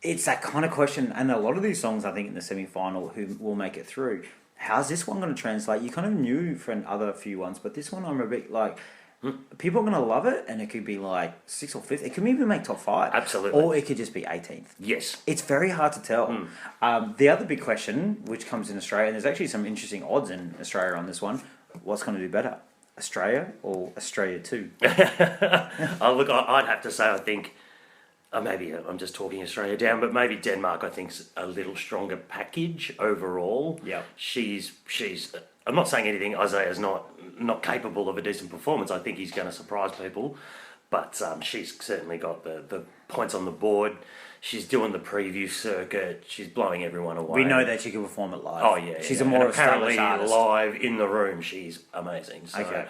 It's that kind of question, and a lot of these songs, I think, in the semi-final, who will make it through. How's this one going to translate? You kind of knew for other few ones, but this one I'm a bit like, people are going to love it, and it could be like 6th or 5th. It could even make top 5. Absolutely. Or it could just be 18th. Yes. It's very hard to tell. The other big question, which comes in Australia, and there's actually some interesting odds in Australia on this one, what's going to do better? Australia or Australia 2? Oh, look, I'd have to say, I think, maybe I'm just talking Australia down, but maybe Denmark, I think's a little stronger package overall. Yep. She's. I'm not saying anything. Isaiah's not capable of a decent performance. I think he's going to surprise people, but she's certainly got the points on the board. She's doing the preview circuit. She's blowing everyone away. We know that she can perform it live. Oh yeah, she's yeah. a more And apparently established artist. live in the room. She's amazing. So, Okay.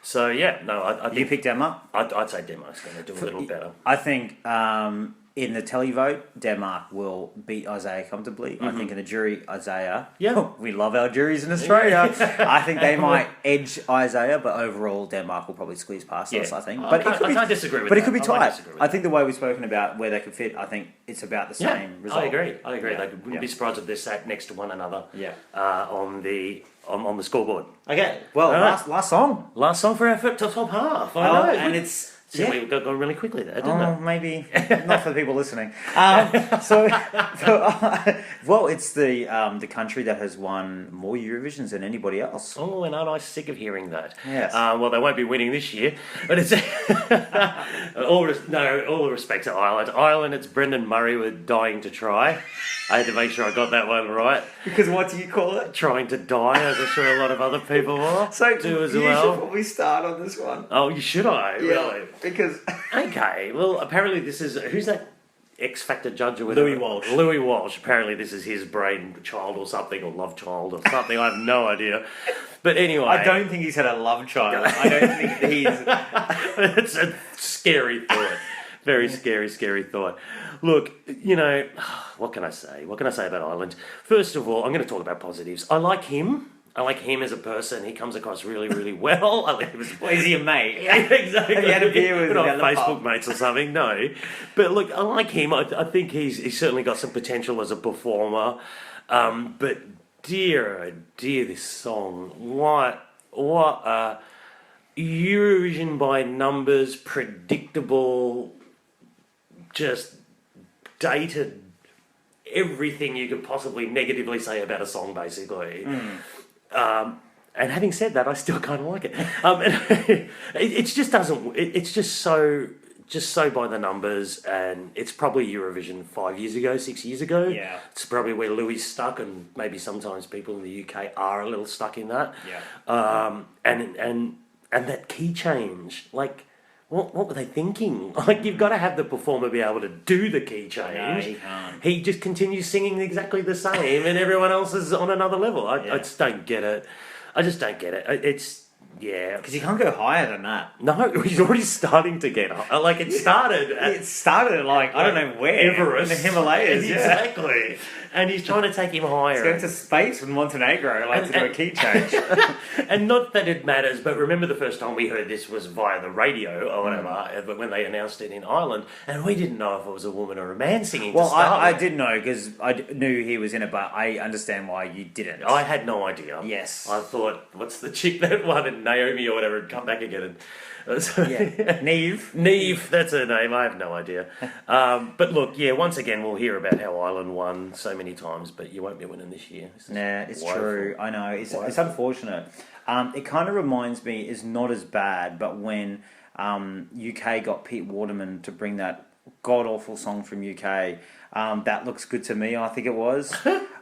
So yeah, no, I You think picked Denmark? I'd say Denmark's going to do a little better. I think in the televote, Denmark will beat Isaiah comfortably. I think in the jury, Isaiah. Yeah. We love our juries in Australia. I think they might edge Isaiah, but overall, Denmark will probably squeeze past us, I think. I can't disagree with But that. it could be I won't tight. disagree with I think the way we've spoken about where they could fit, I think it's about the same result. I agree. Yeah. They wouldn't be surprised if they're sat next to one another. Yeah. On the scoreboard. Okay, well, right. last song. Last song for our top half. I know, And it's... we got really quickly there, didn't it? Maybe not for the people listening. Well, it's the country that has won more Eurovisions than anybody else. Oh, and aren't I sick of hearing that? Yes. Well, they won't be winning this year, but it's all respect to Ireland. Ireland, it's Brendan Murray with "Dying to Try." I had to make sure I got that one right. Because what do you call it? Trying to die, as I'm sure a lot of other people are. So do as you well. should probably start on this one. Oh, should I? Really? Because Okay. Well, apparently this is who's that X Factor judge or whatever? Louis Walsh. Louis Walsh. Apparently this is his brainchild or something, or love child or something. I have no idea. But anyway, I don't think he's had a love child. I don't think he's... It's a scary thought. Very scary thought. Look, what can I say? What can I say about Ireland? First of all, I'm going to talk about positives. I like him. I like him as a person. He comes across really, really well. I like him as Well, is he a mate? Yeah, exactly. Have you had a beer with him We're not down the Facebook pub? mates or something, no. But look, I like him. I think he's certainly got some potential as a performer. But dear, oh dear, this song. What Eurovision by numbers, predictable, just dated everything you could possibly negatively say about a song, basically. And having said that, I still kind of like it. It just doesn't. It's just so by the numbers, and it's probably Eurovision 5 years ago, 6 years ago. Yeah. It's probably where Louis stuck, and maybe sometimes people in the UK are a little stuck in that. Yeah. And that key change, like. What were they thinking? Like, you've got to have the performer be able to do the key change. No, he can't. He just continues singing exactly the same, and everyone else is on another level. I Yeah. just don't get it. I just don't get it. It's, yeah. Because you can't go higher than that. No, he's already starting to get like it started. It started like, I don't know where. Everest. In the Himalayas, yeah. Exactly. And he's trying to take him higher. It's going to space with Montenegro, like to do a key change. And not that it matters, but remember the first time we heard this was via the radio or whatever, but when they announced it in Ireland, and we didn't know if it was a woman or a man singing. Well, to start I with. did know because knew he was in it, but I understand why you didn't. I had no idea. Yes. I thought, what's the chick that won? And Naomi or whatever had come back again. And, Yeah. Neve. Neve, that's her name. I have no idea. But look, yeah, once again, we'll hear about how Ireland won so many times, but you won't be winning this year. This is Nah, it's woeful. true. I know. It's Woeful. unfortunate. It kind of reminds me, it's not as bad, but when UK got Pete Waterman to bring that god-awful song from UK, That Looks Good to Me, I think it was.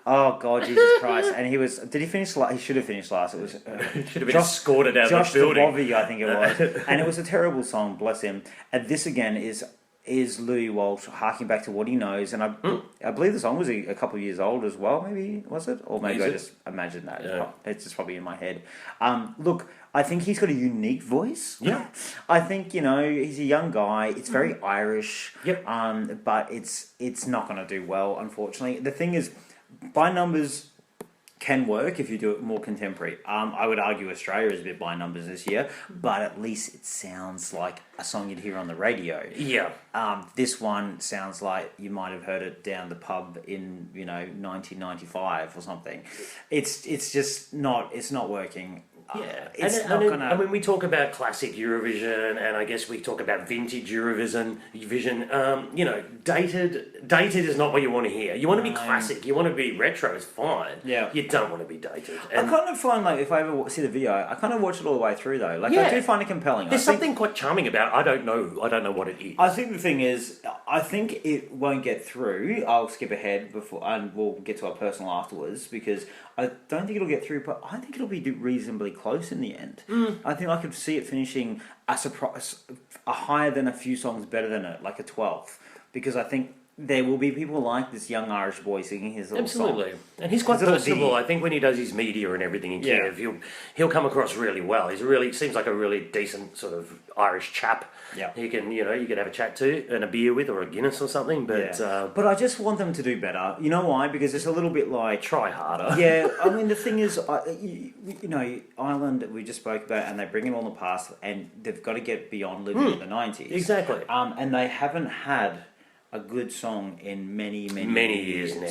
Oh, God, Jesus Christ. And he was... Did he finish last? He should have finished last. It was... Should have been escorted out Josh of the building. Dubovy, I think it was. And it was a terrible song, bless him. And this, again, is Louis Walsh harking back to what he knows. And I believe the song was a couple of years old as well, maybe, was it? Or maybe Is I it? just imagined that. Yeah. It's just probably in my head. Look, I think he's got a unique voice. Yeah. I think, he's a young guy. It's very Irish. Yep. But it's not going to do well, unfortunately. The thing is, by numbers can work if you do it more contemporary. I would argue Australia is a bit by numbers this year, but at least it sounds like a song you'd hear on the radio. Yeah. This one sounds like you might have heard it down the pub in 1995 or something. It's just not. It's not working. Yeah, It's and, not and, gonna. and when we talk about classic Eurovision, and I guess we talk about vintage Eurovision, dated is not what you want to hear. You want to be classic. You want to be retro. It's fine. Yeah. You don't want to be dated. I kind of find like if I ever see the video, I kind of watch it all the way through though. Like I Yeah. do find it compelling. There's I think, something quite charming about it. I don't know what it is. I think the thing is, I think it won't get through. I'll skip ahead before, and we'll get to our personal afterwards because I don't think it'll get through. But I think it'll be reasonably close in the end. I think I could see it finishing a higher than a few songs better than it, like a 12th, because I think there will be people like this young Irish boy singing his little Absolutely, song. and he's quite His little personable. ditty. I think when he does his media and everything in Yeah. Kiev, he'll come across really well. Seems like a really decent sort of Irish chap. Yeah. you can have a chat to and a beer with or a Guinness or something. But But I just want them to do better. You know why? Because it's a little bit like try harder. yeah, I mean, the thing is, Ireland, we just spoke about, and they bring it on the past, and they've got to get beyond living in the 90s. Exactly. And they haven't had a good song in many years now.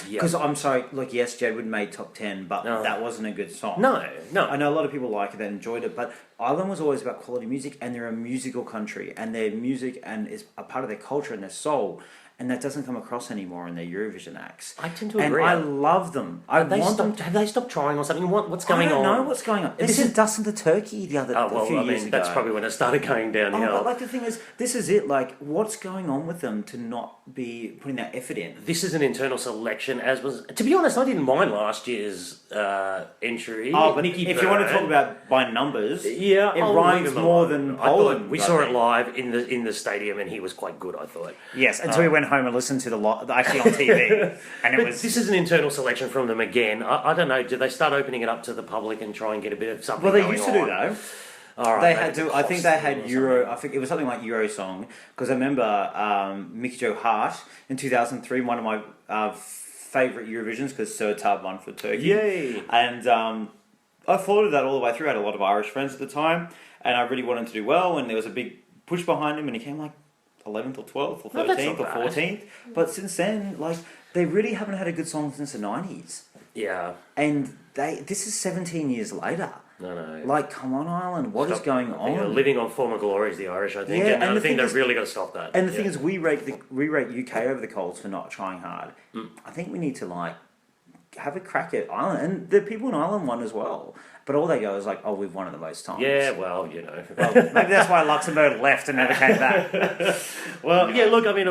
Yeah. Because I'm sorry, look, yes, Jedward made top 10, but No. that wasn't a good song. No. I know a lot of people like it, they enjoyed it, but Ireland was always about quality music, and they're a musical country, and their music and is a part of their culture and their soul. And that doesn't come across anymore in their Eurovision acts. I tend to and agree. I love them. Have they stopped trying or something? What's going on? I don't know what's going on. This is Dustin the Turkey a few years ago. That's probably when it started going downhill. But like the thing is, this is it. Like, what's going on with them to not be putting that effort in? This is an internal selection, as was. To be honest, I didn't mind last year's entry. Oh, but Nikki if you want to Byrne. talk about by numbers, Yeah, it I'll rhymes leave him more alone. than I thought Poland. we I saw it think. live in the stadium, and he was quite good. I thought. Yes, until we went home and listened to actually on TV, and it But was. this is an internal selection from them again. I don't know. Do they start opening it up to the public and try and get a bit of something? Well, they going used to do on? though. All right, They maybe had to. the I think cost they thing had or Euro. something. I think it was something like Euro song because I remember Mickey Joe Hart in 2003, one of my favourite Eurovisions because Sertab won for Turkey. Yay! And I followed that all the way through. I had a lot of Irish friends at the time, and I really wanted him to do well. And there was a big push behind him, and he came like 11th or 12th or No, that's 13th not or bad. 14th. But since then, like they really haven't had a good song since the 90s. Yeah. And this is 17 years later. No. Like, come on, Ireland, what is Stop. going I think they're on? living on former glories, the Irish, I think. Yeah, and and I the think thing they've is- really got to stop that. And the thing is, we rate UK over the Colts for not trying hard. I think we need to like have a crack at Ireland, and the people in Ireland won as well. But all they go is like, oh, we've won it the most times. Yeah, well, you know. Well, maybe that's why Luxembourg left and never came back. Well, yeah, look, I mean,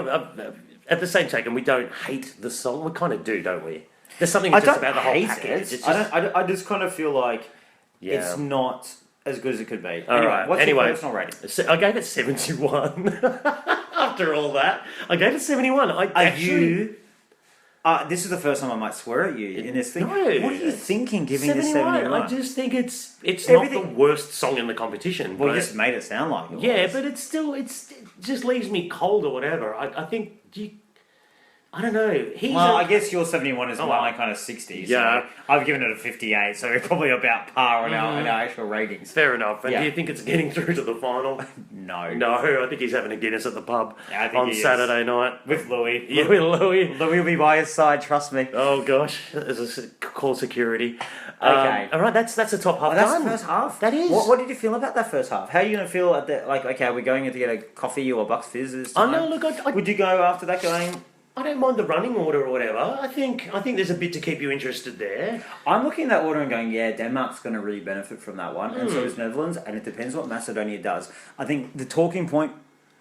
at the same token, we don't hate the song. We kind of do, don't we? There's something I just don't about the whole hate package. it. It's just, I just kind of feel like yeah. it's not as good as it could be. All right. What's Anyway, your personal rating? I gave it 71. After all that, I gave it 71. This is the first time I might swear at you in this thing. No. What are you thinking giving this 71? I just think it's Everything- not the worst song in the competition. Well, but you just made it sound like it yeah, was. but it just leaves me cold or whatever. I think I don't know. I guess your 71 is my kind of 60. So Yeah. I've given it a 58, so we're probably about par on our actual ratings. fair enough. And Yeah. do you think it's getting through to the final? No. No, I think he's having a Guinness at the pub Yeah, I think on he is. Saturday night. With Louis. Yeah, with Louis. Louis will be by his side, trust me. Oh gosh, there's a call security. Okay. All right, that's the top half That's done. the first half. That is. What did you feel about that first half? How are you going to feel at the okay? Are we going in to get a coffee or a Bucks Fizz this Oh time? no, look, Would you go after that going? I don't mind the running order or whatever. I think there's a bit to keep you interested there. I'm looking at that order and going, yeah, Denmark's going to really benefit from that one, and so is Netherlands, and it depends what Macedonia does. I think the talking point,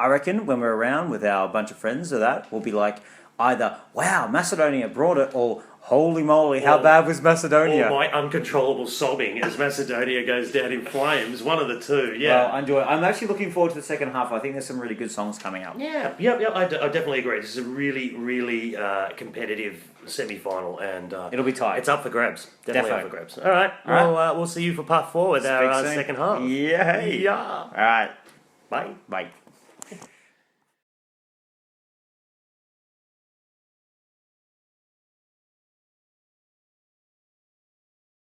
I reckon, when we're around with our bunch of friends or that, will be like either, wow, Macedonia brought it, or holy moly, how bad was Macedonia? Or my uncontrollable sobbing as Macedonia goes down in flames. One of the two, yeah. Well, I'm actually looking forward to the second half. I think there's some really good songs coming up. Yeah, I definitely agree. This is a really, really competitive semi-final, and It'll be tight. It's up for grabs. Definitely Defo. up for grabs. All right, we'll see you for part 4 with our Speak soon. second half. Yeah. Yeah. All right. Bye. Bye.